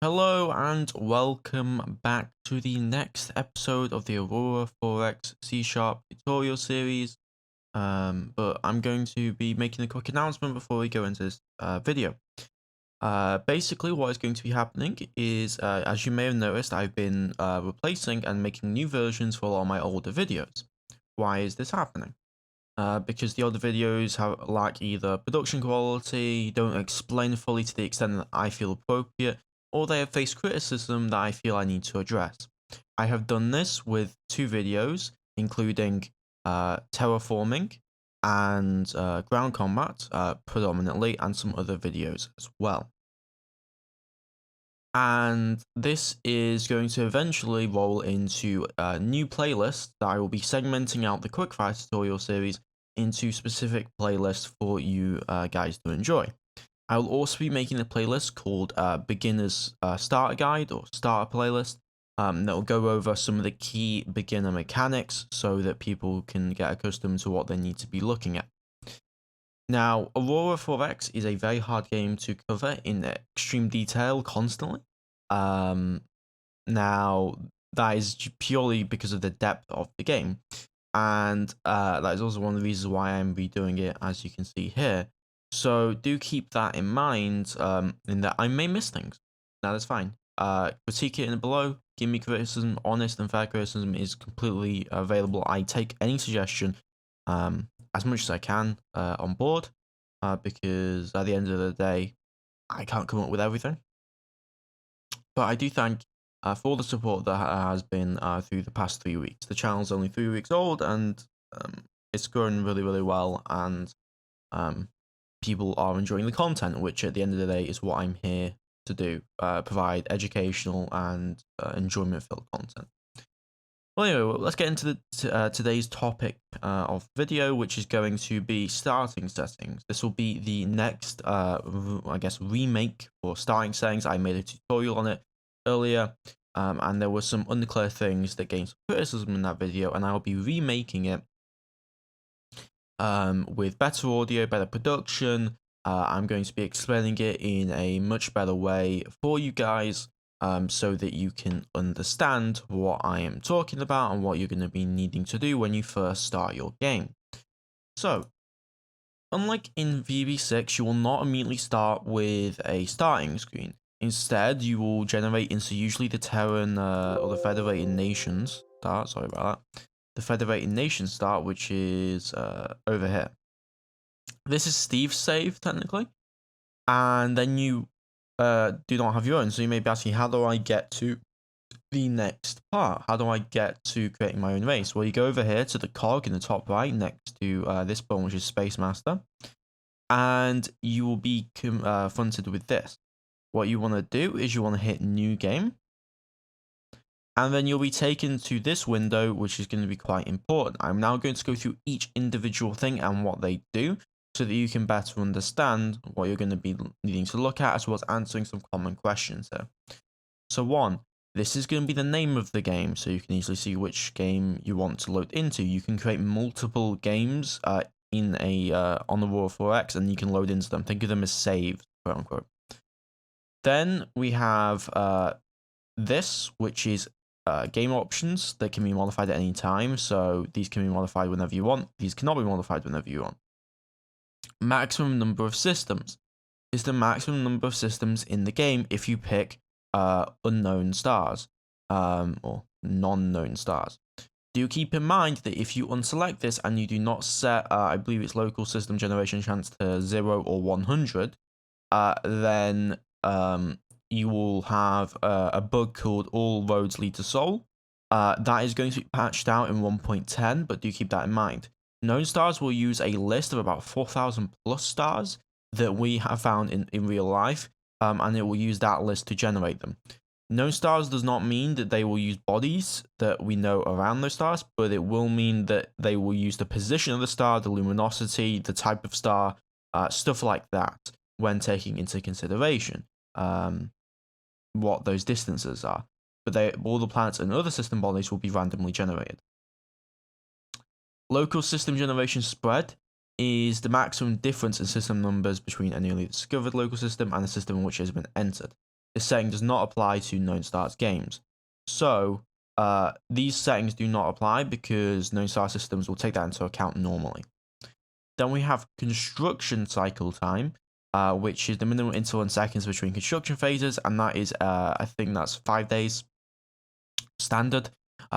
Hello and welcome back to the next episode of the Aurora 4x C# tutorial series. But I'm going to be making a quick announcement before we go into this video. Basically, what is going to be happening is, as you may have noticed, I've been replacing and making new versions for a lot of my older videos. Why is this happening? Because the older videos lack either production quality, don't explain fully to the extent that I feel appropriate, or they have faced criticism that I feel I need to address. I have done this with two videos, including terraforming and ground combat predominantly, and some other videos as well. And this is going to eventually roll into a new playlist that I will be segmenting out the quickfire tutorial series into specific playlists for you guys to enjoy. I will also be making a playlist called Beginner's Starter Guide or Starter Playlist that will go over some of the key beginner mechanics so that people can get accustomed to what they need to be looking at. Now, Aurora 4x is a very hard game to cover in extreme detail constantly. Now, that is purely because of the depth of the game. And that is also one of the reasons why I'm redoing it, as you can see here. So do keep that in mind, in that I may miss things. That is fine. Critique it in below. Give me criticism. Honest and fair criticism is completely available. I take any suggestion as much as I can on board, because at the end of the day, I can't come up with everything. But I do thank for all the support that has been through the past 3 weeks. The channel's only 3 weeks old, and it's growing really, really well, and people are enjoying the content, which at the end of the day is what I'm here to do, provide educational and enjoyment-filled content. Well, anyway, let's get into today's topic of video, which is going to be starting settings. This will be the next, I guess, remake for starting settings. I made a tutorial on it earlier, and there were some unclear things that gained some criticism in that video, and I'll be remaking it with better audio, better production. I'm going to be explaining it in a much better way for you guys, so that you can understand what I am talking about and what you're going to be needing to do when you first start your game. So, unlike in VB6, you will not immediately start with a starting screen. Instead, you will generate into usually the Terran or the Federated Nations start. Sorry about that. The Federated Nations start, which is over here. This is Steve's save, technically. And then you do not have your own. So you may be asking, how do I get to the next part? How do I get to creating my own race? Well, you go over here to the cog in the top right next to this button, which is Space Master. And you will be confronted with this. What you want to do is you want to hit New Game. And then you'll be taken to this window, which is going to be quite important. I'm now going to go through each individual thing and what they do, so that you can better understand what you're going to be needing to look at, as well as answering some common questions here. So 1, this is going to be the name of the game, so you can easily see which game you want to load into. You can create multiple games in a on the Aurora 4x, and you can load into them. Think of them as saves, quote unquote. Then we have this, which is game options. They can be modified at any time, so these can be modified whenever you want. These cannot be modified whenever you want. Maximum number of systems is the maximum number of systems in the game if you pick unknown stars or non-known stars. Do keep in mind that if you unselect this and you do not set, I believe it's local system generation chance to 0 or 100, then you will have a bug called All Roads Lead to Sol. That is going to be patched out in 1.10, but do keep that in mind. Known stars will use a list of about 4,000 plus stars that we have found in real life, and it will use that list to generate them. Known stars does not mean that they will use bodies that we know around those stars, but it will mean that they will use the position of the star, the luminosity, the type of star, stuff like that, when taking into consideration what those distances are. But all the planets and other system bodies will be randomly generated. Local system generation spread is the maximum difference in system numbers between a newly discovered local system and a system in which it has been entered. this setting does not apply to known stars games. So these settings do not apply because known star systems will take that into account normally. Then we have construction cycle time, which is the minimum interval in seconds between construction phases, and that is, I think that's 5 days standard.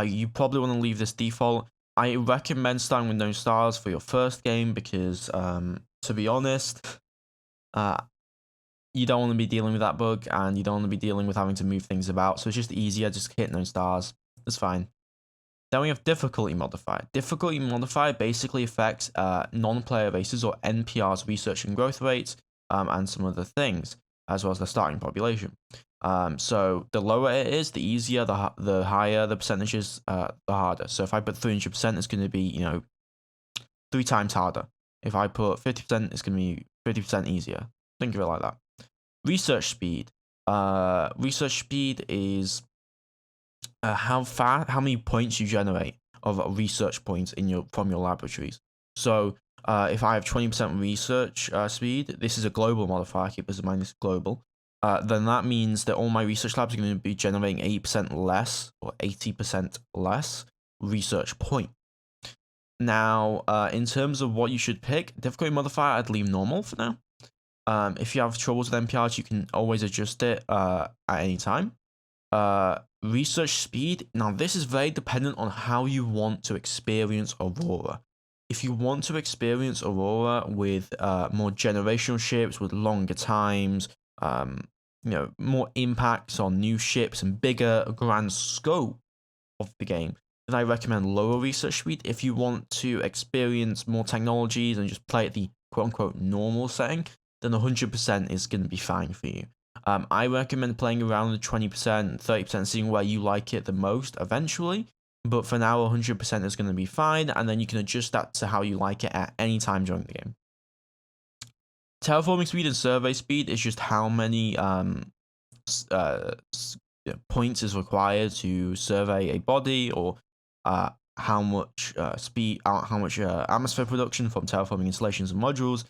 You probably want to leave this default. I recommend starting with known stars for your first game because, to be honest, you don't want to be dealing with that bug, and you don't want to be dealing with having to move things about. So it's just easier, just hit known stars. That's fine. Then we have difficulty modifier. Difficulty modifier basically affects non-player bases or NPR's research and growth rates, and some other things, as well as the starting population. So the lower it is, the easier. The higher the percentages, the harder. So if I put 300%, it's going to be 3 times harder. If I put 50%, it's going to be 50% easier. Think of it like that. Research speed. Research speed is how many points you generate of research points from your laboratories. So if I have 20% research speed, this is a global modifier. Keep this in mind. This is global. Then that means that all my research labs are going to be generating 80% less or 80% less research point. Now, in terms of what you should pick, difficulty modifier, I'd leave normal for now. If you have troubles with NPRs, you can always adjust it at any time. Research speed. Now, this is very dependent on how you want to experience Aurora. If you want to experience Aurora with more generational ships, with longer times, more impacts on new ships and bigger grand scope of the game, then I recommend lower research speed. If you want to experience more technologies and just play at the quote-unquote normal setting, then 100% is going to be fine for you. I recommend playing around the 20%, 30%, seeing where you like it the most eventually. But for now, 100% is going to be fine, and then you can adjust that to how you like it at any time during the game. Terraforming speed and survey speed is just how many points is required to survey a body, or how much speed, how much atmosphere production from terraforming installations and modules,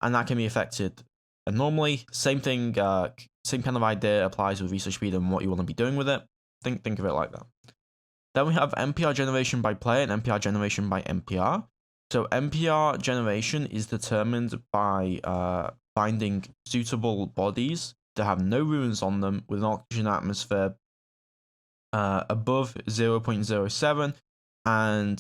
and that can be affected. And normally, same thing, same kind of idea applies with research speed and what you want to be doing with it. Think of it like that. Then we have NPR generation by player and NPR generation by NPR. So NPR generation is determined by finding suitable bodies that have no ruins on them with an oxygen atmosphere above 0.07 and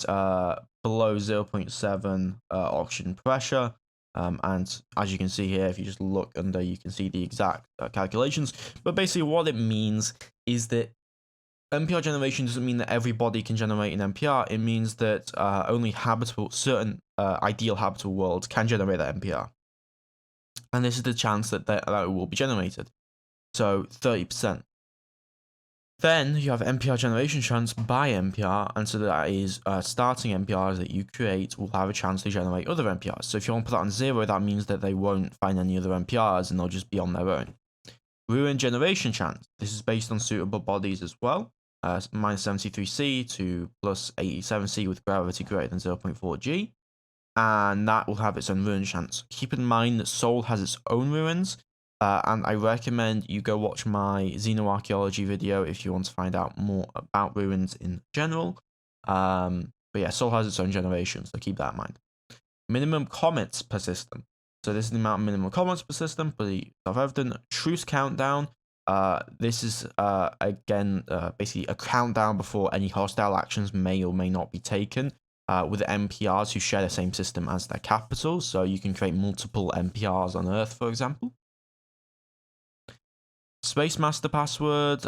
below 0.7 oxygen pressure. And as you can see here, if you just look under, you can see the exact calculations. But basically what it means is that NPR generation doesn't mean that everybody can generate an NPR. It means that only certain ideal habitable worlds can generate that NPR. And this is the chance that it will be generated. So 30%. Then you have NPR generation chance by NPR, and so that is starting NPRs that you create will have a chance to generate other NPRs. So if you want to put that on 0, that means that they won't find any other NPRs and they'll just be on their own. Ruin generation chance. This is based on suitable bodies as well. Minus 73C to plus 87C with gravity greater than 0.4 G. And that will have its own ruin chance. Keep in mind that Sol has its own ruins. And I recommend you go watch my xenoarchaeology video if you want to find out more about ruins in general. But yeah, Sol has its own generation, so keep that in mind. Minimum comments per system. So this is the amount of minimum comments per system for the self-evident. Truce countdown. This is again basically a countdown before any hostile actions may or may not be taken. With NPRs who share the same system as their capital, so you can create multiple NPRs on Earth, for example. Space Master password.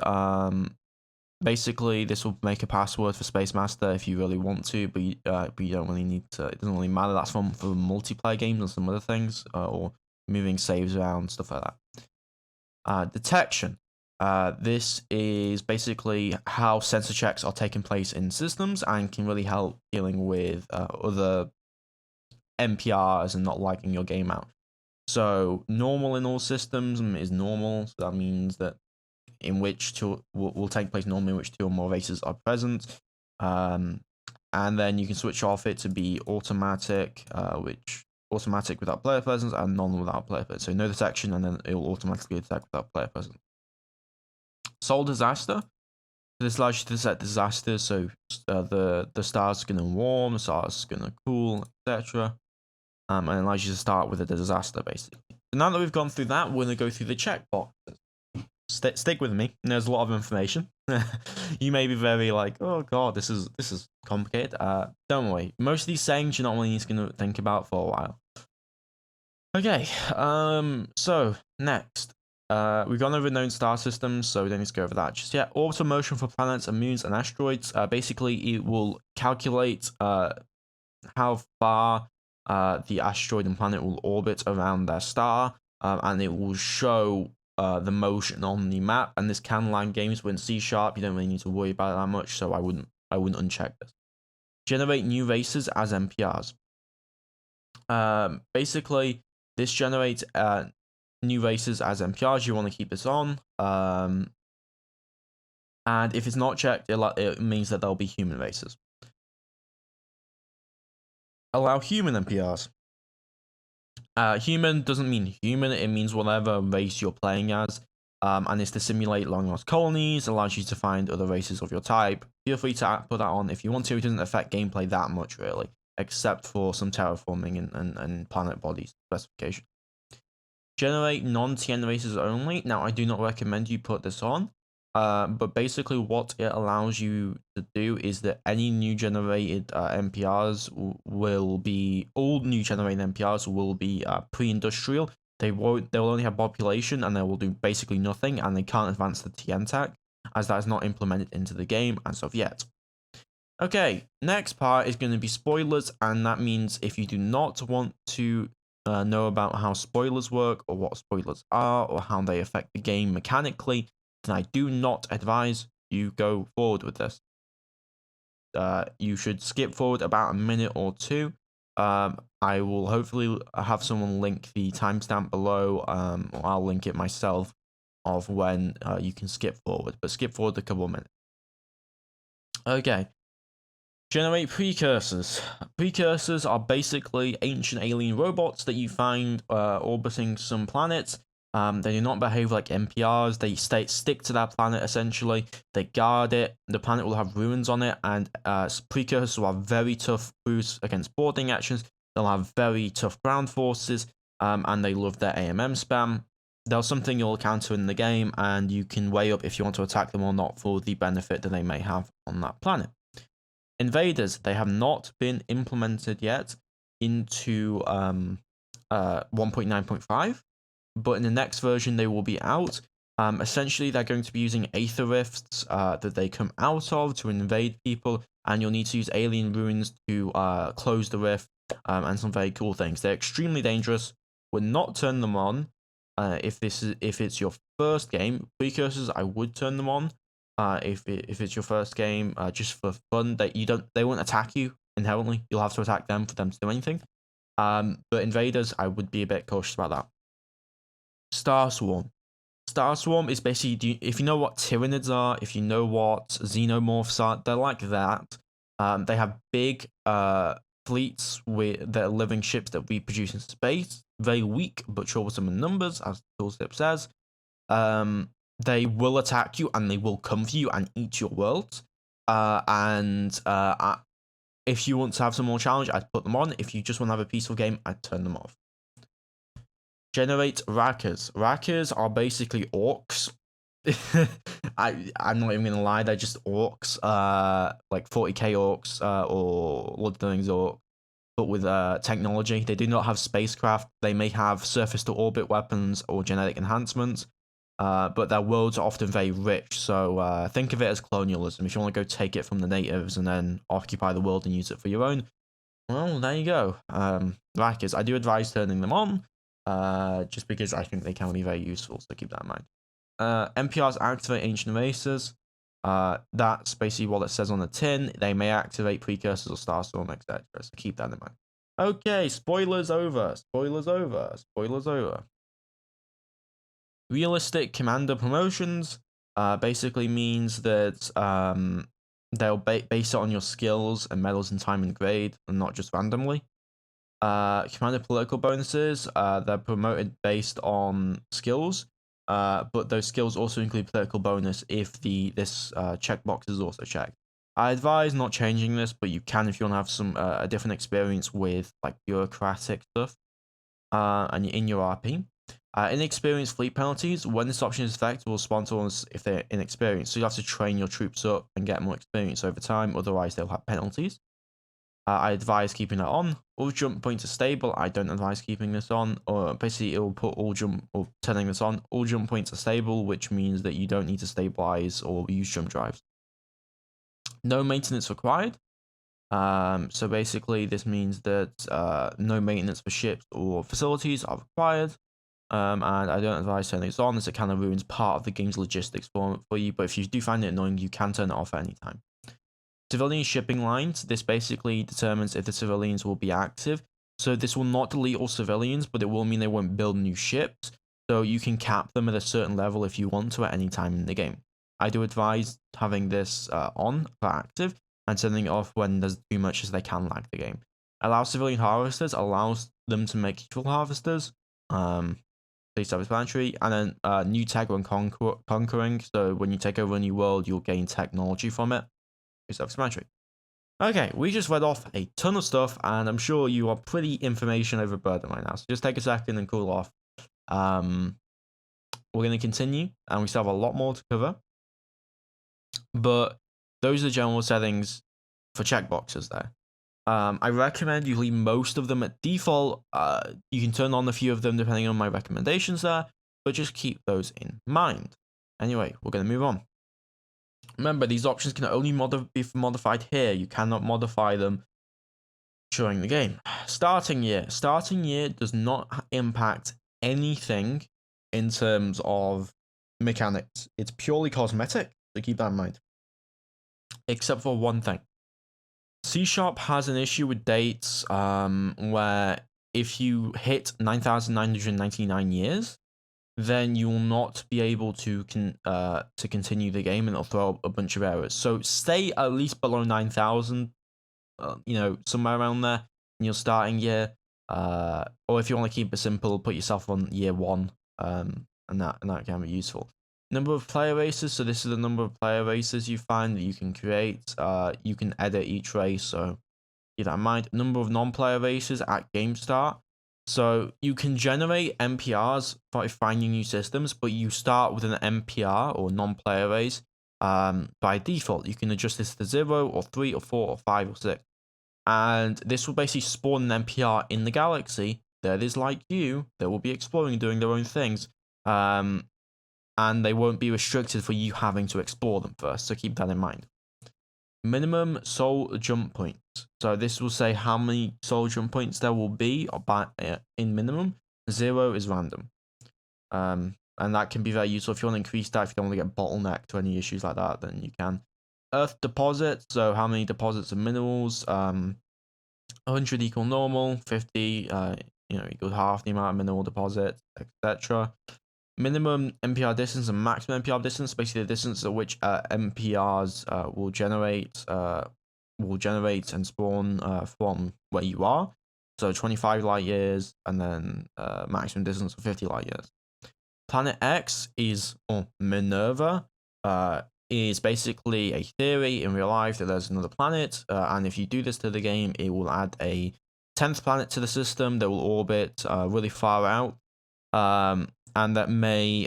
Basically, this will make a password for Space Master if you really want to, but you don't really need to. It doesn't really matter. That's for multiplayer games and some other things, or moving saves around, stuff like that. Detection. This is basically how sensor checks are taking place in systems and can really help dealing with other NPRs and not liking your game out. So normal in all systems is normal. So that means that in which two will take place normally in which 2 or more races are present. And then you can switch off it to be automatic, which automatic without player presence and none without player presence. So no detection, and then it will automatically detect without player presence. Soul Disaster. This allows you to set disasters, so the stars are gonna warm, the stars are gonna cool, etc. And it allows you to start with a disaster, basically. So now that we've gone through that, we're gonna go through the checkboxes. Stick with me. There's a lot of information. You may be very like, oh god, this is complicated. Don't worry. Most of these sayings you're not really going to think about for a while. Okay. So next, we've gone over known star systems, so we don't need to go over that just yet. Orbital motion for planets and moons and asteroids. Basically, it will calculate how far the asteroid and planet will orbit around their star, and it will show the motion on the map. And this can land games with C#. You don't really need to worry about it that much, so I wouldn't uncheck this. Generate new races as NPRs. Basically, this generates new races as NPRs. You want to keep this on. And if it's not checked, it means that there'll be human races. Allow human NPRs. Human doesn't mean human, it means whatever race you're playing as. And it's to simulate long lost colonies, allows you to find other races of your type. Feel free to put that on if you want to. It doesn't affect gameplay that much, really, except for some terraforming and planet bodies specification. Generate non-TN races only. Now, I do not recommend you put this on. But basically what it allows you to do is that any new generated NPRs will be, all new generated NPRs will be pre-industrial. They'll only have population and they will do basically nothing, and they can't advance the TN tech as that is not implemented into the game as of yet. Okay, next part is going to be spoilers, and that means if you do not want to know about how spoilers work or what spoilers are or how they affect the game mechanically, then I do not advise you go forward with this. You should skip forward about a minute or two. I will hopefully have someone link the timestamp below, or I'll link it myself, of when you can skip forward, but skip forward a couple of minutes. Okay. Generate precursors. Precursors are basically ancient alien robots that you find orbiting some planets. They do not behave like NPRs. They stick to that planet, essentially. They guard it. The planet will have ruins on it, and precursors will have very tough boosts against boarding actions. They'll have very tough ground forces, and they love their AMM spam. There's something you'll counter in the game, and you can weigh up if you want to attack them or not for the benefit that they may have on that planet. Invaders, they have not been implemented yet into 1.9.5. but in the next version they will be out. Essentially, they're going to be using aether rifts that they come out of to invade people, and you'll need to use alien ruins to close the rift, and some very cool things. They're extremely dangerous. Would not turn them on if it's your first game. Precursors, I would turn them on if it's your first game, just for fun. They won't attack you inherently. You'll have to attack them for them to do anything. But invaders, I would be a bit cautious about that. Star Swarm. Star Swarm is basically, if you know what Tyranids are, if you know what Xenomorphs are, they're like that. They have big fleets with their living ships that we produce in space. Very weak, but troublesome in numbers, as the tooltip says. They will attack you, and they will come for you and eat your world. If you want to have some more challenge, I'd put them on. If you just want to have a peaceful game, I'd turn them off. Generate Rackers. Rackers are basically orcs. I'm not even gonna lie, they're just orcs. Like 40k orcs, or Lord Things orcs, but with technology. They do not have spacecraft. They may have surface to orbit weapons or genetic enhancements. But their worlds are often very rich, so think of it as colonialism. If you want to go take it from the natives and then occupy the world and use it for your own, well, there you go. Rackers, I do advise turning them on, just because I think they can be very useful, so keep that in mind. NPRs activate ancient races. That's basically what it says on the tin. They may activate precursors or Starstorm, etc. So keep that in mind. Okay, spoilers over. Spoilers over. Spoilers over. Realistic commander promotions basically means that they'll base it on your skills and medals in time and grade, and not just randomly. Commander political bonuses, they're promoted based on skills. but those skills also include political bonus if this checkbox is also checked. I advise not changing this, but you can if you want to have some a different experience with like bureaucratic stuff and you're in your RP. Inexperienced fleet penalties. When this option is effective, will spawn towns if they're inexperienced. So you have to train your troops up and get more experience over time. Otherwise, they'll have penalties. I advise keeping that on. All jump points are stable. I don't advise keeping this on. Or basically, it will put all jump or turning this on. All jump points are stable, which means that you don't need to stabilize or use jump drives. No maintenance required. So basically, this means that no maintenance for ships or facilities are required. And I don't advise turning this on as it kind of ruins part of the game's logistics for you. But if you do find it annoying, you can turn it off at any time. Civilian shipping lines. This basically determines if the civilians will be active. So this will not delete all civilians, but it will mean they won't build new ships. So you can cap them at a certain level if you want to at any time in the game. I do advise having this on for active and turning it off when there's too much as they can lag the game. Allow civilian harvesters, allows them to make useful harvesters. Please self-explanatory. And then new tech when conquering. So when you take over a new world, you'll gain technology from it. Please self-explanatory. Okay, we just read off a ton of stuff, and I'm sure you are pretty information overburdened right now. So just take a second and cool off. We're going to continue, and we still have a lot more to cover. But those are the general settings for checkboxes there. I recommend you leave most of them at default. You can turn on a few of them depending on my recommendations there, but just keep those in mind. Anyway, we're going to move on. Remember, these options can only be modified here. You cannot modify them during the game. Starting year. Starting year does not impact anything in terms of mechanics. It's purely cosmetic, so keep that in mind. Except for one thing. C# has an issue with dates where if you hit 9,999 years, then you will not be able to continue the game, and it'll throw up a bunch of errors. So stay at least below 9,000, somewhere around there in your starting year. Or if you want to keep it simple, put yourself on year 1, and that can be useful. Number of player races. So this is the number of player races you find that you can create. You can edit each race, so keep that in mind. Number of non-player races at game start. So you can generate NPRs by finding new systems, but you start with an NPR or non-player race by default. You can adjust this to 0 or 3 or 4 or 5 or 6. And this will basically spawn an NPR in the galaxy that is like you, that will be exploring and doing their own things. And they won't be restricted for you having to explore them first, so keep that in mind. Minimum soul jump points. So this will say how many soul jump points there will be in minimum. 0 is random. And that can be very useful if you want to increase that. If you don't want to get bottlenecked or any issues like that, then you can. Earth deposits. So how many deposits of minerals? 100 equal normal. 50 equals half the amount of mineral deposits, etc. Minimum NPR distance and maximum NPR distance, basically the distance at which NPRs will generate and spawn from where you are. So 25 light years, and then maximum distance of 50 light years. Planet X Minerva is basically a theory in real life that there's another planet, and if you do this to the game, it will add a 10th planet to the system that will orbit really far out. And that may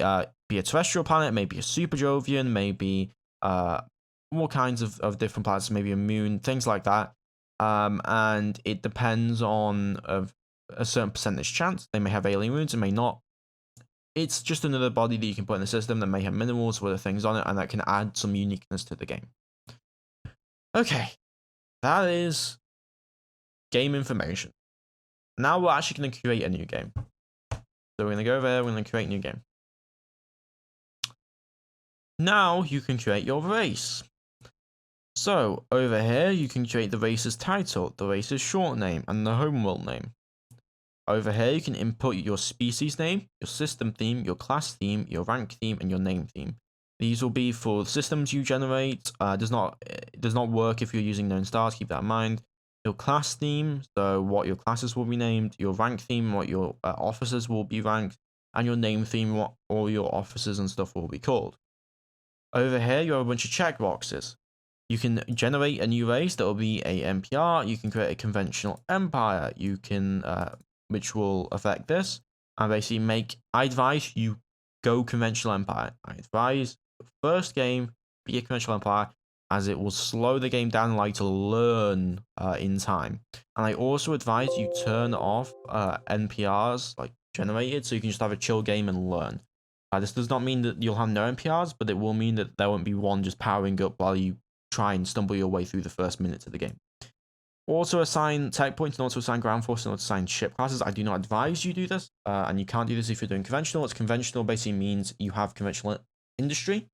be a terrestrial planet, maybe a super Jovian, maybe all kinds of different planets, maybe a moon, things like that. And it depends on a certain percentage chance. They may have alien moons, and may not. It's just another body that you can put in the system that may have minerals or other things on it, and that can add some uniqueness to the game. Okay, that is game information. Now we're actually going to create a new game. So we're going to go over there, we're going to create a new game. Now you can create your race. So over here, you can create the race's title, the race's short name, and the homeworld name. Over here, you can input your species name, your system theme, your class theme, your rank theme, and your name theme. These will be for systems you generate. It does not work if you're using known stars, keep that in mind. Your class theme, so what your classes will be named, your rank theme, what your officers will be ranked, and your name theme, what all your officers and stuff will be called. Over here, you have a bunch of checkboxes. You can generate a new race that will be a NPR. You can create a conventional empire. You can, which will affect this, and basically I advise you go conventional empire. I advise the first game be a conventional empire, as it will slow the game down and allow you to learn in time. And I also advise you turn off NPRs like generated, so you can just have a chill game and learn. This does not mean that you'll have no NPRs, but it will mean that there won't be one just powering up while you try and stumble your way through the first minutes of the game. Also assign tech points and also assign ground force and also assign ship classes. I do not advise you do this, and you can't do this if you're doing conventional. It's conventional basically means you have conventional industry,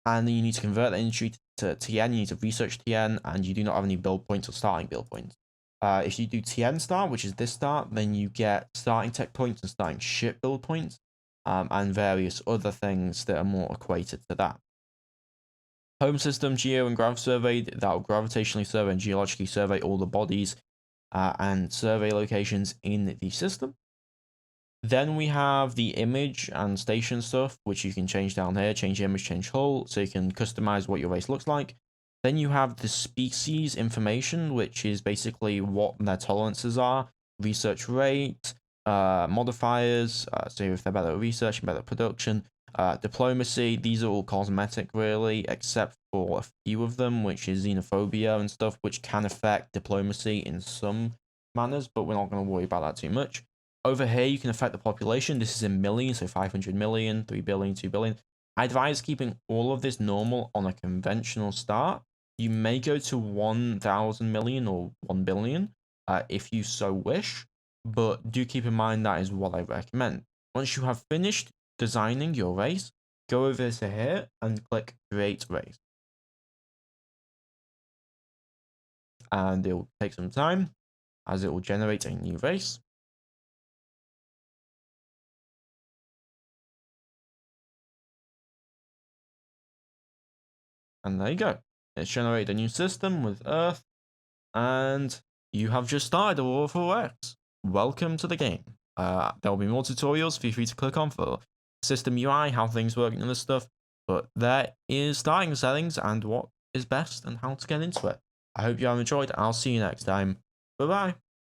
and then you need to convert that industry to TN. You need to research TN, and you do not have any build points or starting build points. If you do TN start, which is this start, then you get starting tech points and starting ship build points, and various other things that are more equated to that. Home system, geo and grav survey, that will gravitationally survey and geologically survey all the bodies and survey locations in the system. Then we have the image and station stuff, which you can change down here, change image, change hull, so you can customize what your race looks like. Then you have the species information, which is basically what their tolerances are, research rate, modifiers, so if they're better at research and better at production, diplomacy. These are all cosmetic really, except for a few of them, which is xenophobia and stuff, which can affect diplomacy in some manners, but we're not going to worry about that too much. Over here, you can affect the population. This is in millions, so 500 million, 3 billion, 2 billion. I advise keeping all of this normal on a conventional start. You may go to 1,000 million or 1 billion if you so wish, but do keep in mind that is what I recommend. Once you have finished designing your race, go over to here and click Create Race. And it will take some time as it will generate a new race. And there you go. It's generated a new system with Earth, and you have just started Aurora 4X. Welcome to the game. There will be more tutorials, feel free to click on for system UI, how things work and other stuff, but there is starting settings and what is best and how to get into it. I hope you have enjoyed. I'll see you next time. Bye-bye.